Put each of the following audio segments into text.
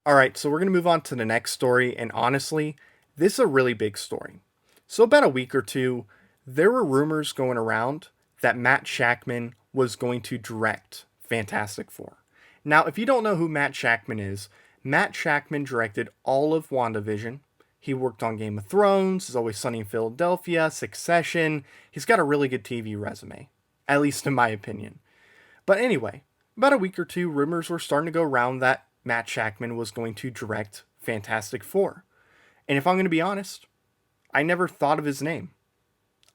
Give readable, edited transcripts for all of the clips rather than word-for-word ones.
All right, so we're going to move on to the next story. And honestly, this is a really big story. So, about a week or two, there were rumors going around that Matt Shakman was going to direct Fantastic Four. Now, if you don't know who Matt Shakman is, Matt Shakman directed all of WandaVision. He worked on Game of Thrones, Is Always Sunny in Philadelphia, Succession. He's got a really good TV resume, at least in my opinion. But anyway, about a week or two, rumors were starting to go around that Matt Shakman was going to direct Fantastic Four. And if I'm going to be honest, I never thought of his name.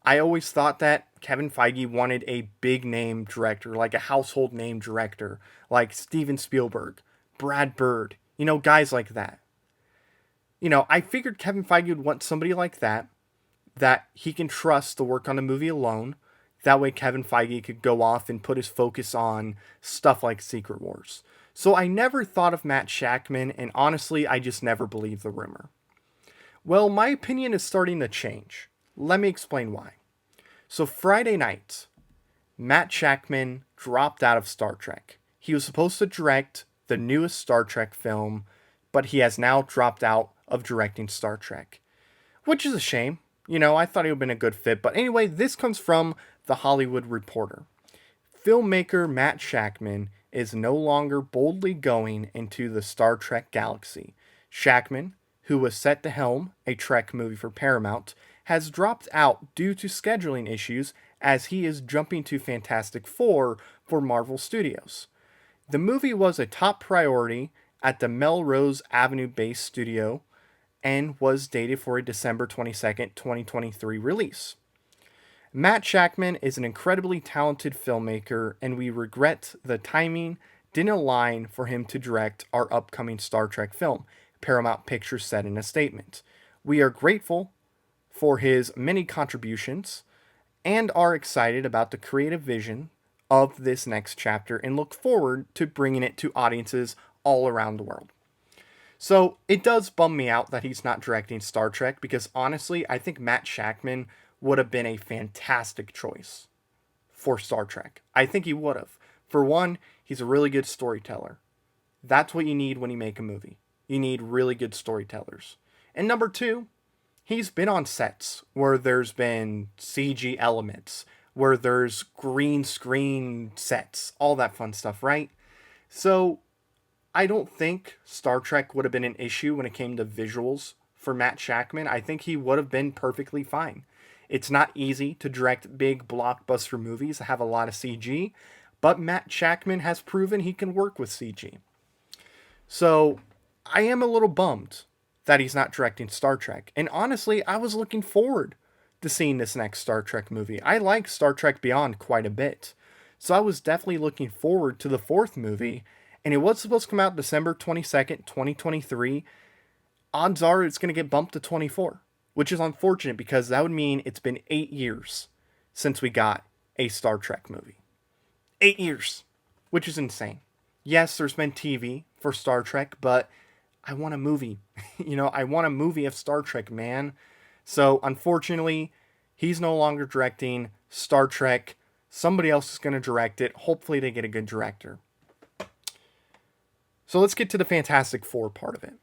I always thought that Kevin Feige wanted a big name director, like a household name director, like Steven Spielberg, Brad Bird, guys like that. I figured Kevin Feige would want somebody like that he can trust to work on the movie alone. That way, Kevin Feige could go off and put his focus on stuff like Secret Wars. So I never thought of Matt Shakman, and honestly, I just never believed the rumor. Well, my opinion is starting to change. Let me explain why. So Friday night, Matt Shakman dropped out of Star Trek. He was supposed to direct the newest Star Trek film, but he has now dropped out of directing Star Trek, which is a shame. I thought he would have been a good fit. But anyway, this comes from The Hollywood Reporter. Filmmaker Matt Shakman is no longer boldly going into the Star Trek galaxy. Shakman, who was set to helm a Trek movie for Paramount, has dropped out due to scheduling issues as he is jumping to Fantastic Four for Marvel Studios. The movie was a top priority at the Melrose Avenue-based studio and was dated for a December 22nd, 2023 release. Matt Shakman is an incredibly talented filmmaker, and we regret the timing didn't align for him to direct our upcoming Star Trek film, Paramount Pictures said in a statement. We are grateful for his many contributions and are excited about the creative vision of this next chapter and look forward to bringing it to audiences all around the world. So it does bum me out that he's not directing Star Trek because honestly, I think Matt Shakman would have been a fantastic choice for Star Trek. I think he would have. For one, he's a really good storyteller. That's what you need when you make a movie. You need really good storytellers. And number two, he's been on sets where there's been CG elements, where there's green screen sets, all that fun stuff, right? So I don't think Star Trek would have been an issue when it came to visuals for Matt Shakman. I think he would have been perfectly fine. It's not easy to direct big blockbuster movies that have a lot of CG, but Matt Shakman has proven he can work with CG. So I am a little bummed that he's not directing Star Trek. And honestly, I was looking forward to seeing this next Star Trek movie. I like Star Trek Beyond quite a bit. So I was definitely looking forward to the fourth movie. And it was supposed to come out December 22nd, 2023. Odds are it's going to get bumped to 24, which is unfortunate because that would mean it's been 8 years since we got a Star Trek movie. 8 years, which is insane. Yes, there's been TV for Star Trek, but I want a movie. I want a movie of Star Trek, man. So, unfortunately, he's no longer directing Star Trek. Somebody else is going to direct it. Hopefully, they get a good director. So, let's get to the Fantastic Four part of it.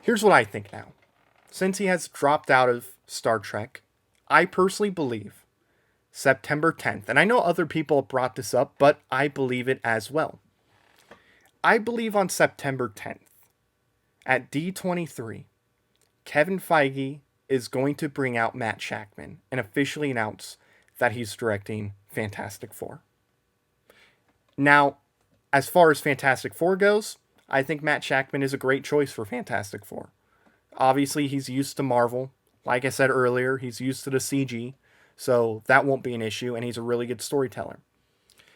Here's what I think now. Since he has dropped out of Star Trek, I personally believe September 10th, and I know other people brought this up, but I believe it as well. I believe on September 10th, at D23, Kevin Feige is going to bring out Matt Shakman and officially announce that he's directing Fantastic Four. Now, as far as Fantastic Four goes, I think Matt Shakman is a great choice for Fantastic Four. Obviously, he's used to Marvel. Like I said earlier, he's used to the CG, so that won't be an issue, and he's a really good storyteller.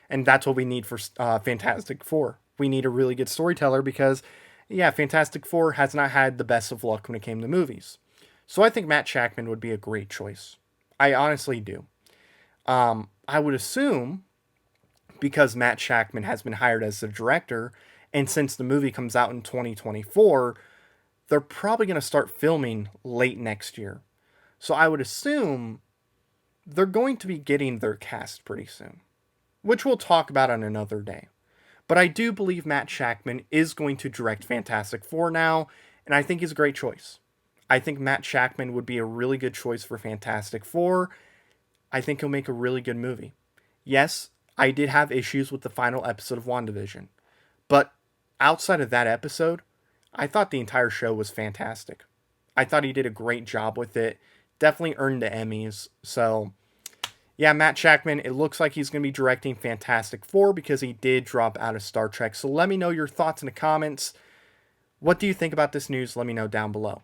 And that's what we need for Fantastic Four. We need a really good storyteller because, yeah, Fantastic Four has not had the best of luck when it came to movies. So I think Matt Shakman would be a great choice. I honestly do. I would assume, because Matt Shakman has been hired as the director, and since the movie comes out in 2024, they're probably going to start filming late next year. So I would assume they're going to be getting their cast pretty soon, which we'll talk about on another day. But I do believe Matt Shakman is going to direct Fantastic Four now, and I think he's a great choice. I think Matt Shakman would be a really good choice for Fantastic Four. I think he'll make a really good movie. Yes, I did have issues with the final episode of WandaVision, but outside of that episode, I thought the entire show was fantastic. I thought he did a great job with it. Definitely earned the Emmys. So, yeah, Matt Shakman, it looks like he's going to be directing Fantastic Four because he did drop out of Star Trek. So let me know your thoughts in the comments. What do you think about this news? Let me know down below.